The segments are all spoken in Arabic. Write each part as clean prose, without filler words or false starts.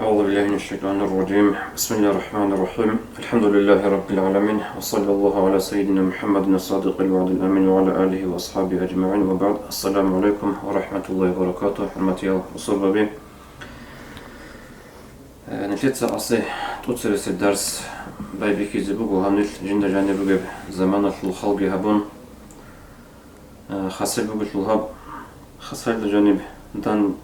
أعوذ بالله من الشيطان الرجيم. بسم الله الرحمن الرحيم. الحمد لله رب العالمين، وصلى الله على سيدنا محمد الصادق الوعد الأمين وعلى آله وأصحابه أجمعين، وبعد. السلام عليكم ورحمة الله وبركاته. حرمتي وصلى بي نتيجة أصي توصل الدرس بايبيكي زبوغ وهمنيل جند جانبوغ زمان الخلق هبون خاصل بوغ الهب خاصل جانب دان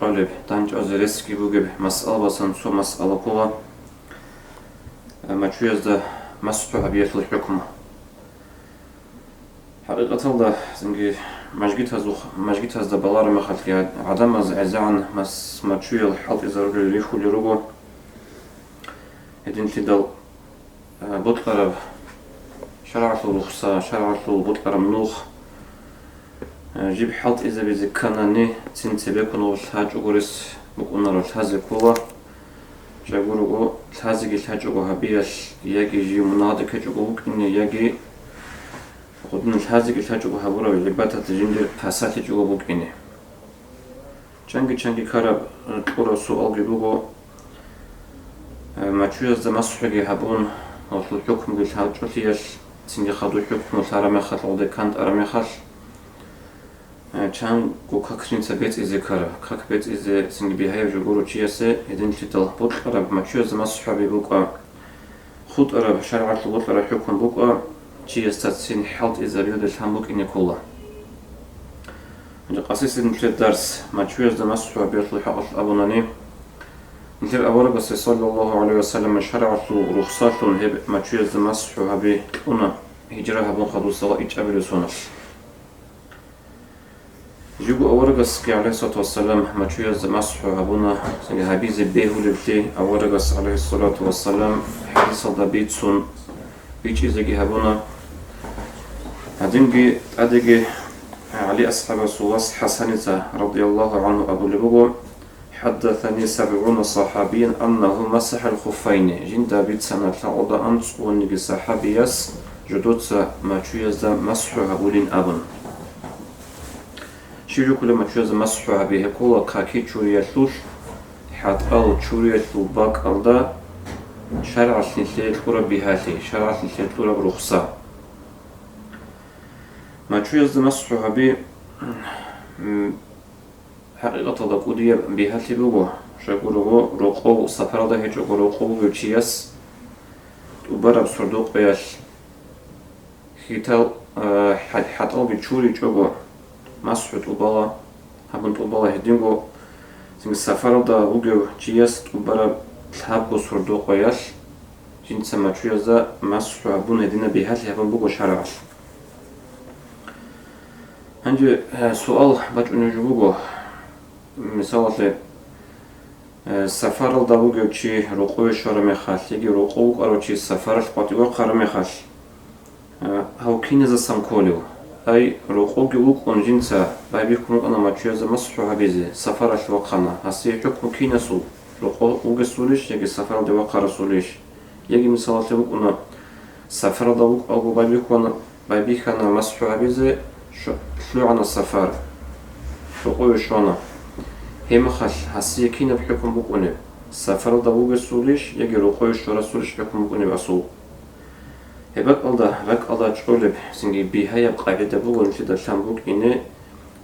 قالب دانج أزرسكي بوجب مسألة بسان سو مسألة قوة ما تشويز ده مسحوها بيت الحكم حقيقة الله زنجي مجدت هذا بلار ما خلق عدم عزعن ما تشوي الحلق إذا رجل ريخو لرجو هدين تدل بطلر شرعة الرخصة شرعة البطلر منوخ جيب حلط إذا بذكرني تنتبه والحاج أقولس بقولنا الحاج كوا جاكورو الحاج الحاج أقوها بيش يجي جي مناطق جاكوك إن يجي خدنا الحاج الحاج أقوها برا لبعض الجندر حسات جاكوك إنه چنگی كارب تورا سؤال جبوكو ما تشوز مسحوق هبون وصل حكم الحاج وتيش تنجي خدو حكم وثارة خط عود كانت أرمي خط چند گوکاکرین سبیت ایزه کاره، کاک بیت ایزه سنگ بیهای جگورو چیاسه هدین تیتل بود عرب مچوز مسحوبی بوکا خود عرب شرعت بود عرب حکم بوکا چیاست سین حالت ایزه بیود الهم بوک اینی کلا. قصیص مثل درس مچوز مسحوبی الحق الابونانی مثل أول بس صلى الله عليه وسلم شرعت رخصات هب مچوز مسحوبی اونا هجره هبون خدوس الله ایج ابل سونش. جيبو أورغس عليه الصلاة والسلام ما تشويز مسحو هبونا سنجي هبيز بيهو لبتي أورغس عليه الصلاة والسلام حديث الضبيط سن بيش إزاقي هبونا هدينجي أدقي علي أصحاب سواس حسنة رضي الله عنه أبو لبغو حدثني 70 صحابيا أنه مسح الخفين جين دابيت سنة لعوضا أنس ونجي صحابيس جدوت ما تشويز مسحو هبولين أبن شيرو كل ما تشوز مسحوها به كولا كاكي تشوريتلوش حتى تشوريتلو باك ألدا شرع الثلاث كورة بهاتي شرع الثلاث كورة برخصة ما تشوز مسحوها به حقيقة الدكودية بهاتي بوجو شكورو رقو سفر ده هيك رقو بتشيس وبرب صندوق بيش هيتال حتى بتشوري جوجو مسحوت وبالا هبنت وبالا هدينغو سنگ سفر دا وجو جيست وبرا الحب وصردوق وياش جين سما تشويزا مسحو هبون هدينا بيهات هبن بوجو شرعش هنجي سؤال باج نجوبوجو مثال سفر دا وجو چی رقوی شرم خاص یکی رقو قرار چی سفرش قاطیگو قرم خاص هاو کینز سامکولیو أي رقوق وقون جنسا بايبيكم أنا ما تشوز مسحوها بيزي سفر الوقنا هسي حكم كينسو رقوق وقسوليش يجي سفر دي وقع رسوليش يجي مثال تبقنا سفر دا وق أو بايبيكنا مسحوها بيزي شلو عنا السفر رقوق شوانا هم خل هسي كينا بحكم بقوني سفر دا وقسوليش يجي رقوق شو رسوليش حكم بقوني بأسو هبك الله تقولب سنجي بهاي قاعدة بقول كده شامبوك إنه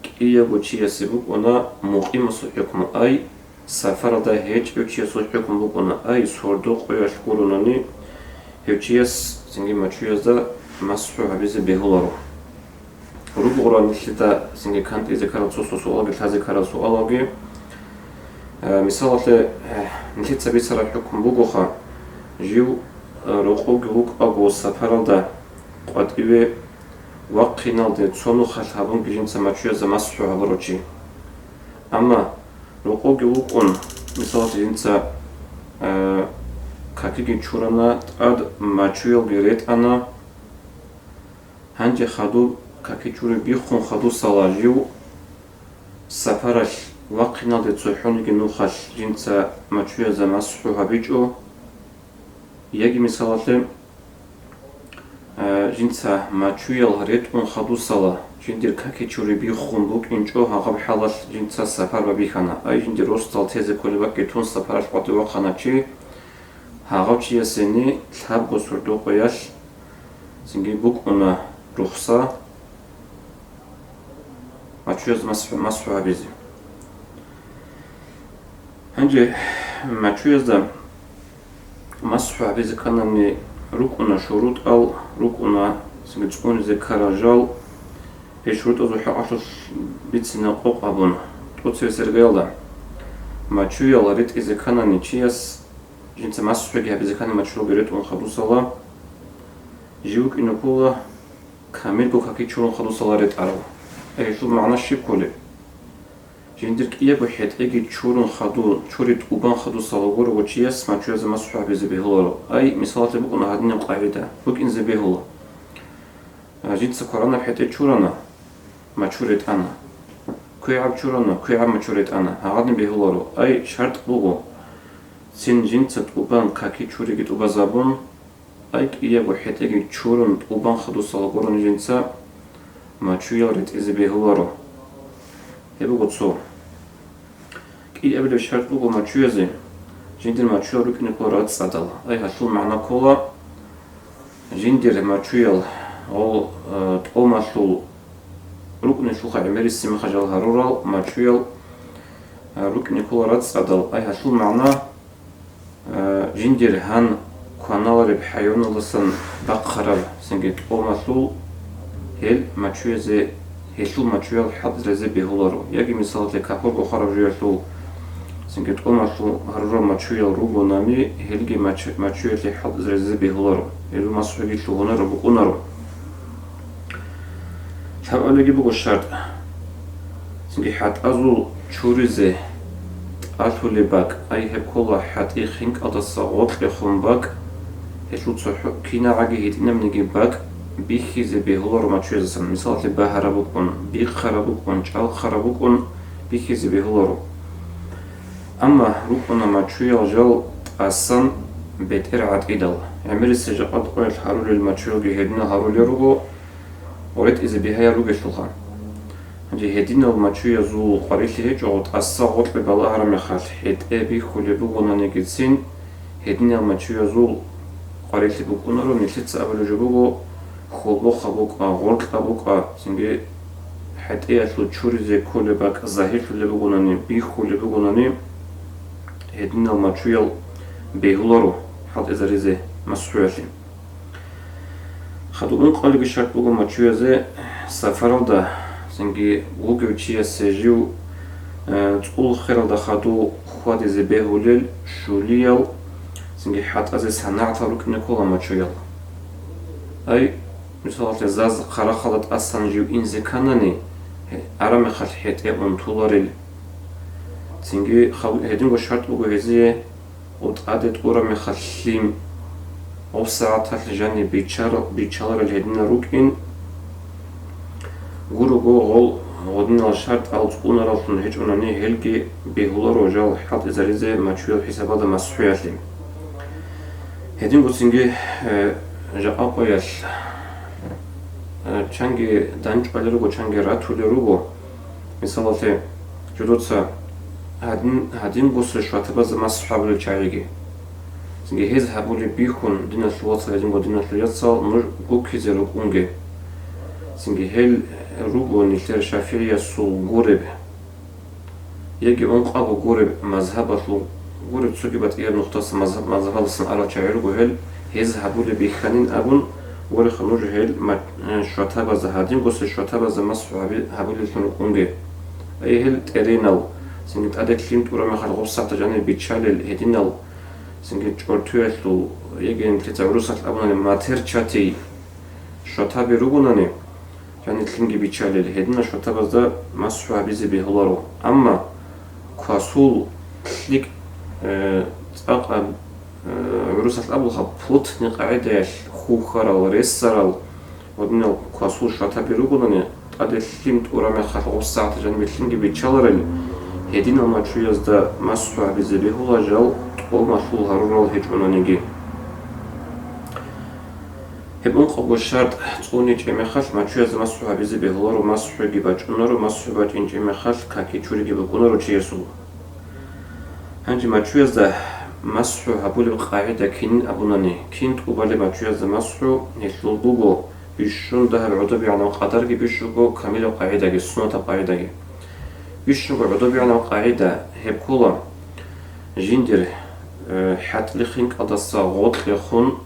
كي يبغى يسبوك أنا مقيم صحيحكم أي سفر ده هيج يبغى صحيحكم بقولنا أي صردوق ويشكرونني هيج سنجي ما تشويز ده مسحوها بيز بهولارو ربع مثل سنجي كانت إذا كانت سؤال هذا كان سؤال مثال مثل تبي سر حكم بقوخا جيو رقوق وق أقوى سفر ده قد إيه وقتنا ده تصنو خلهم بيجين سماتشوا زمسحوا هبروتشي أما رقوق وقون مثال جنسا كاكيجي شورنا أد ماتشوا غيرت أنا هنجي خدو كاكي شوري بيخون خدو سلاجيو سفرش وقتنا ده تصحوني جنوخش جنسا ماتشوا زمسحوا هبيجو يجي مثال جنسا ما تشويل هريت خدو صلاة جندير كاكي تشوري بيخون بوك إنجو هاقب حالة جنسا سفر ببيخانا أي جندير وستال تيزي كل باكي تون سفرش قطي وقانا چي هاقب چي يسيني تحب قصردو قياش سنجي بوك أنا رخصة ماتشوز مسحو عبيزي هنجي ماتشوز دا مسحو عبيزي كانني روك أنا شروط أو روك أنا سنجي تقوني زي كاراجال شروط أزو حقاش بيتسنا قوق أبون تقوتسي سرقيال دا ماتشوز ريت إذا كانني چياس جنسا مسحو عبيزي إذا كان ماتشوز ريت ونخدو صلا جيوك إنو كولا كامل بو كاكي چورون خدو صلا ريت أرو شو معنى الشيء كله جندرك إياه بحيث إيجي تشورن خدو تشوريت أوبان خدو صلاغور وشياس ما تشوز مسحوع بزبيهولو أي مثالات بقول هادين القاعدة بق إن زبيهولو جند سكرانا بحيث تشورنا ما تشوريت أنا كي عب تشورنا كي عب ما تشوريت أنا هادين بيهولو أي شرط بقول سين جند ست أوبان كاكي تشوريت أوبا زابون أي إياه بحيث إيجي تشورن أوبان خدو صلاغور جنسا ماتشويل ريت إذا بيهولارو هبو قدسو كي أبدا شرط بقو ماتشويزي جندر ماتشويل ركن كورات صدل أي هشل معنى كولا جندر ماتشويل أو تقو ماشل ركن شوخة عمري السمي خجال هرورال ماتشويل ركن كورات صدل أي هشل معنى جندر هان كوانال رب حيون لسن بقرب سنجد تقو ماشل هل ماتشويزي هشل ماتشويل حد رزي بيهولارو يجي مثال لكابور بخارج جيرتو سنجد قوماشل هرورا ماتشويل روبو نامي هلجي ماتشويل حد رزي بيهولارو هلو مسحوقي شلونارو بقونارو تابعلقي بقو الشرط سنجي حد أزول چوريزي ألفو لباك أي هبكولا حد إخينك أتصاغوط لخون باك هشل تصحو كينا عاقي هيتنا منيجي باك بيخيزي بيهولارو ماتشويزسن مثال لباهرا بقون بيخرا بقون چال خرا بقون بيخيزي بيهولارو أما روكونا ماتشويل جال أصلا بيتر عاد إدل عمري سجاقات قويل هارولي الماتشويل جهدنا هارولي روغو وريت إذا بيهايا روغي شلخان هجي هدينا الماتشويل زو قريتي هجوغت أصلا غط ببالا هرمي خال هيد إبي خولي بقونا نيجيتسين هدينا الماتشويل زو قريتي بقونا رو نتلت سأبلو جبوغو خولو خبوك غورت خبوك سنجي حد إياتلو تشوري زي كولي باك ظاهر اللي بقوناني بي خولي بقوناني هدينا الماتشويل بيهولارو حد إذا ريزي مسحوياتي خدو قالي شرط بقو ماتشويل زي سفرال دا سنجي وقو چيا سيجيو تقول خيرال دا خدو خوادي زي بيهوليل شوليال سنجي حد أزي سنعتا ركن كولا ماتشويل أي مثال زاز قرا خلط أصلا جيو إنزي كاناني أرامي خلط حيت إبن طولاريل سنجي هدين شرط بقو هزي وتقادت أورامي خلطليم أو ساعات هتلجاني بيتشالر الهدين روكين غورو غول غودنا الشرط أو تقونا رالتون هيج أناني هلقي بيهولارو جال حط إزاريزي ماتشويل حسابا دا مسحوياتي هدين سنجي جا أقويال چنگی دانچ بالروگو چنگی راتولروگو مثالته جدوتسا هادين بوسر شوات باز مسحابل چایگی سنگی هز حبولی بیخون دینا شوات هادين با دینا شوات سال نور گوکی زروگ اونگه سنگی هل روگو نیشتر شافعی سول گورب یکی اونق آبو گورب مذهباتلو گورب تسوکی بات ایر نقطاس مذهبالسن آرا چایروگو هل هز حبولی بیخانین ابون وري خنوج هيل ما شواتها زهادين قص شواتها زمس حبيل الكونجي أي هيل ترينال سنجت أدك كلمت ورا ما خلقوا الساعة جاني بيتشال الهدينال سنجت أرتويلو يجين تتعرض أبونا ما ترشاتي شواتها بيروجوناني جاني كلمة بيتشال الهدينا شواتها زا مسحوا بيزي بهلارو أما كاسول ليك أقام عروسة الأبو خبط نقعد خوخرال ريسرال ودنا كاسول شاتا بيروغوناني أدي ليمت أورامي خلقوا الساعة جانبي لينجي بيتشالرل هدينا ما تشويز دا مسحوا بيزي بهلا جال تقول مشغول هرورال هيج أونانيجي هب أنقب الشرط تقولي جمع خل ما شو يزم مسح بيزي بهلار ومسح جيبج أنار ومسح باج إن جمع خل كاكي شوري جيب كونار وشيسو هنجي ما شو يزده مسح هبول القاعدة كين أبوناني كين تقبل ما شو يزده مسح نسلو بوجو بيشون ده العضو يعني قدر جي بيشوجو كامل القاعدة جي سنة القاعدة جي بيشوجو عضو يعني قاعدة هب كولا جندر حت لخين قدسا غوت لخون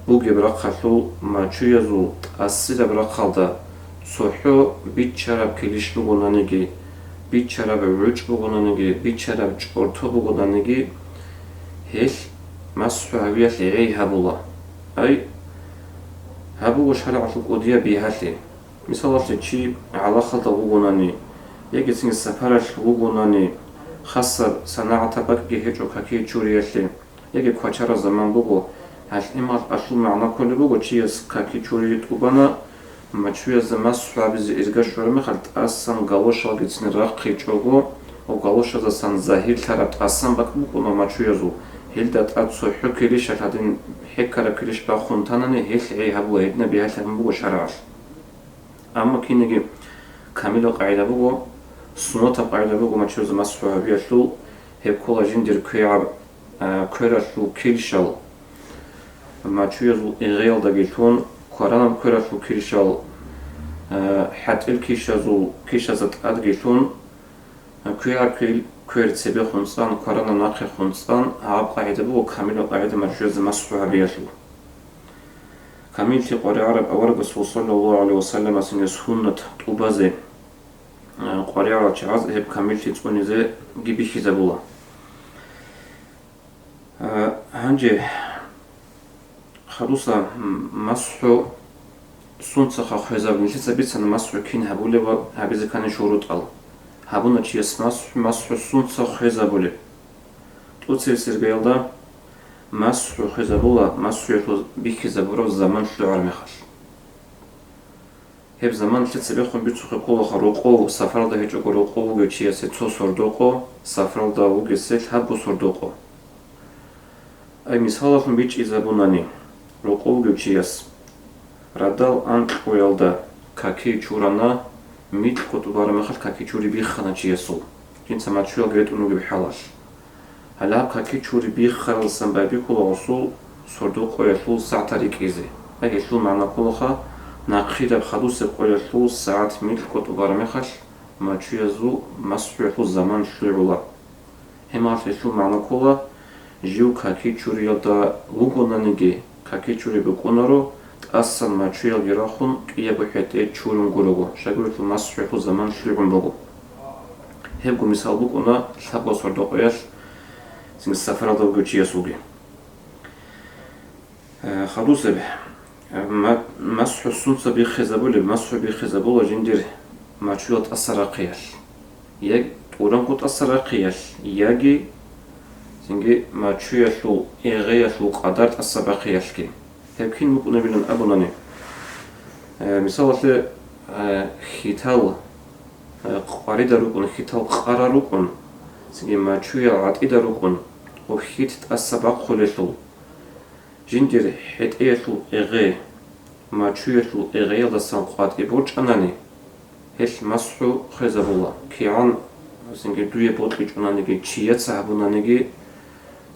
بوجي برقلو ما شو يزو أسيد برقلدا صحو بيتشرب كليش بغنانيجي بيتشرب رج بغنانيجي بيتشرب جورتو بغنانيجي هيش مسح هوية لعي هبولا أي هبو شرع القودية بيهاتي مثلا تشي على خلطة بغناني يجي سنج السفارة بغناني خاصة صناعة بقى هيجو كاكي تشوريالي يجي كواتشارا زمان بغو هل إما أصل معنى كل بقول شيء كاكي تشوري تقبنا ما شوية زمان صعب إزعاج شو مخلت أصلا قالوش على جسم راقي تشوفه أو قالوش هذا سان زاهر ثرت أصلا بقول ما شوية زو هل ده أتصو حكيليش هذين حكرة كليش بخون تانني هل عي هبوا هدنا بيها هم بقول شرعش أما كي نجي كامل قاعدة بقول سنة قاعدة بقول ما شوية زمان صعب بيشلو هب كولاجين دير كيعب كيرشلو كيلشل ما تشويزو إغيال دقيتون قرانم كرافو كيشال حتى الكيشازو كيشازت أدقيتون كياركيل كير تسبي خنصان قرانم ناقي خنصان عاب قاعدة بو كامل قاعدة مرجوز مسحوها بيشلو كامل في قرى عرب أورق صلى الله عليه وسلم أسن يسخونت طوبازي قرى عرب شعاز هب كامل في تونيزي جيبي خيزابولا هنجي خلوصا مسحو سونتسخ خيزاب نشيت بيتسن مسحو كين هبولي و هبيز كان شروط ال هبونا تشيس مسحو سونتسخ خيزابولي توتسير سيرغيلدا مسحو خيزابولا مسحو يخوز بيخيزابورو زمان شلو عرميخال هب زمان تشيت بيخون بيتسخ قولو خروقو سفرالدا هيجو قروقو وغيشيسي تو سردوقو سفرالدا وغيسيل هبو سردوقو أي مثالهم بيش إزابوناني روقو гючияс радал анқуялда каки чурана мит қутубармахал каки чури бихана чиясул жинса мачуял грет унуги бихалаш hala каки чури бихал самбаби куласул сорду қоясул саатари кизи агесул мана кулаха нақида хадус қоясул саат мит қутубармахал мачуязу масуясул заман шлула хемафесул мана кула жил каки чуриялда лугонаниги каки чури буконаро أصلا ما تشيل جراحون كي بحيث تشورن قلوبه شغلت المسح في الزمان شلون بقول هبقوا مثال بقولنا شابو صردو قياس سن السفر هذا وجي سوقي خلوص به مسح السنسة بخزبول مسح بخزبول جندير ما تشيل تأثر قياس يج وران كنت أثر قياس يجي سنجي ما تشيل شو إغيا شو قدر تأثر قياس كي هبكين ممكن نبيلن أبوناني مثال خيتال قاريدا روكون خيتال قارا روكون سنجي ما تشويا عطيدا روكون وخيت تأسبق خلشل جندير حيت إيشل إغي ما تشويشل إغي يلا سنقات إبوج أناني هش مسحو خزبولا كيان سنجي دوية بوتليج أنانيجي تشيات سحبونانيجي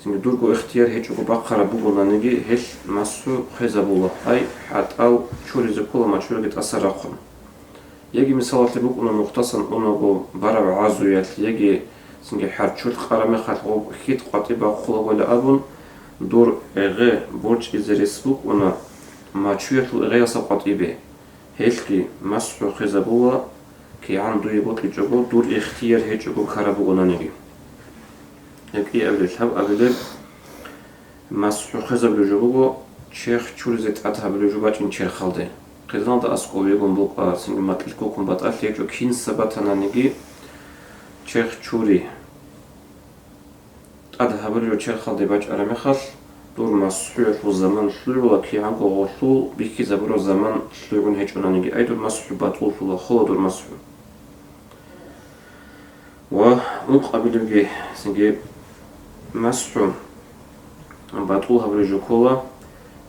سنجي دورغو اختيار هيجوغو باقرا بوغونانيجي هش مسحو خزبولا أي حتى أو شوري زكولا ما شوري تأثر رقم يجي مثالات بوك أنو مختصن أنو برا عزويات يجي سنجي حرچول قرامي خلقو خيت قاطبا خلا ولا أبون دور إغي بورج إزريس بوك أنو ما تشويتو إغي سقاطبه هشكي مسحو خزبولا كي عندو يبوت لجوغو دور اختيار هيجوغو كارا بوغونانيجي يكي أبلي الحب أبلي مسحو خزبولا جوغو چيخ چورزت أتهبلي جوغاچين چير خالده قدران دا أسقو يقوم بوقا سنجي ماتلكو كم بات أليجو كين سباتانانيجي چيخ چوري أتهبلي چير خالده باج أرميخال دور مسحو زمان شلو كي عنكو غوشو بيكي زبرو زمان شلوون هيج أنانيجي أي دور مسحو باتول شلو خلا دور مسحو ومقابل بيجي سنجي مسحو باتول هبلي جوكولا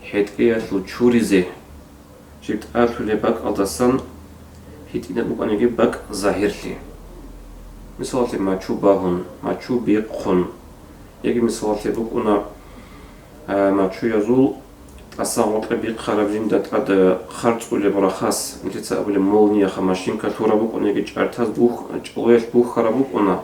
ჰეტყიათლუ ჩურიზე ჟიბტ ართულე ბაკ ალდასან ჰიტინა ბუკანიგი ბაკ ზაჰირლი მისალათი მაჩუ ბაჰუნ მაჩუ ბიყხუნ იგი მისალათი ბუკუნა მაჩუ язул ასაღოყე ბიყხარაბჟინ დატყად ხარწყული ბრახას მიცეცაბული მოლნია ხა მაშინკა თურა ბუკუნიგი ჭართას ბუხ ჭოეს ბუხარა ბუკუნა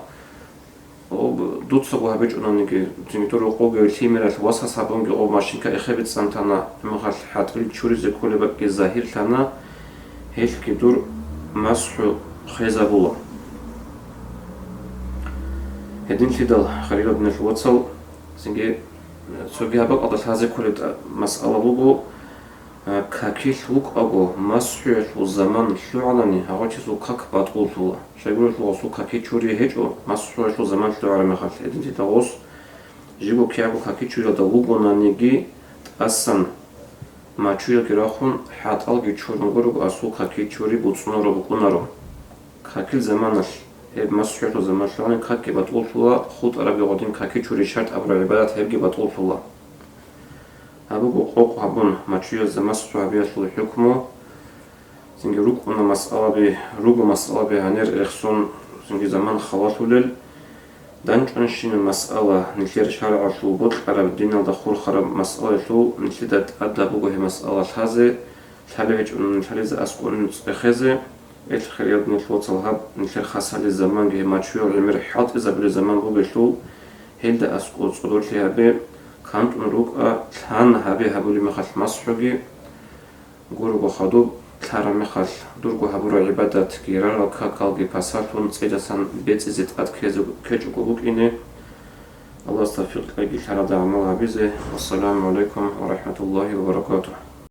დუცო გაბეჭუნანიგი ძიმიტორო ყოგე თიმერას ვასასაბონგი ყო მაშინკა ეხებით სანთანა მაღალ ჰატრი ჩურიზე ქოლება კი ზაჰირთანა ჰელკი დურ მასჰუ ხეზაბულა هدينتيدال خريجة من الواتساب سنجي سوجي هبق على هذا كل مسألة بوجو كاكيل وك أجو مسحول والزمان شو علني هذا شيء كاك بتقول فوا شيء يقول فوا كاكي شوري هجو مسحول والزمان شو على مخال هدينتيدال غوص جيبو كيابو كاكي شوري ده وجو نانيجي أصلا ما شو يكرهون حتى الجي شوري نقولو أسو كاكي شوري بتصنعه بكونارو كاكيل زمانش مسحول والزمان شو علني كاكي بتقول فوا خود عربي قديم كاكي شوري شرط أبرع عبادات هبجي بتقول فوا هذا قوق هبون ماشية زمستو هبيت الحكمه سنجي روك أنا مسألة به هنير إخسون سنجي زمان خواتولل دانش أنشين المسألة نتير شارع شو بطل عرب الدين الدخول خرب مسألة شو نتيدت أدى بوجه مسألة هذا تحليج نتحليز أسكون نتخذه الخيار نتلوت الهب نتير خاصة للزمان جه ماشية المر حاط إذا بالزمان بوجه شو هيدا أسكون صدور فيها به كانت نروق ثان هبي هبولي مخال مسحوجي غورغو خدو ثار مخال درغو هبورو عبادات كيرار كاكالجي باساتون صيدسان بيتزيت اد كيجوكو بوكيني الله استغفر لك ثار دعمو هبيزه والسلام عليكم ورحمة الله وبركاته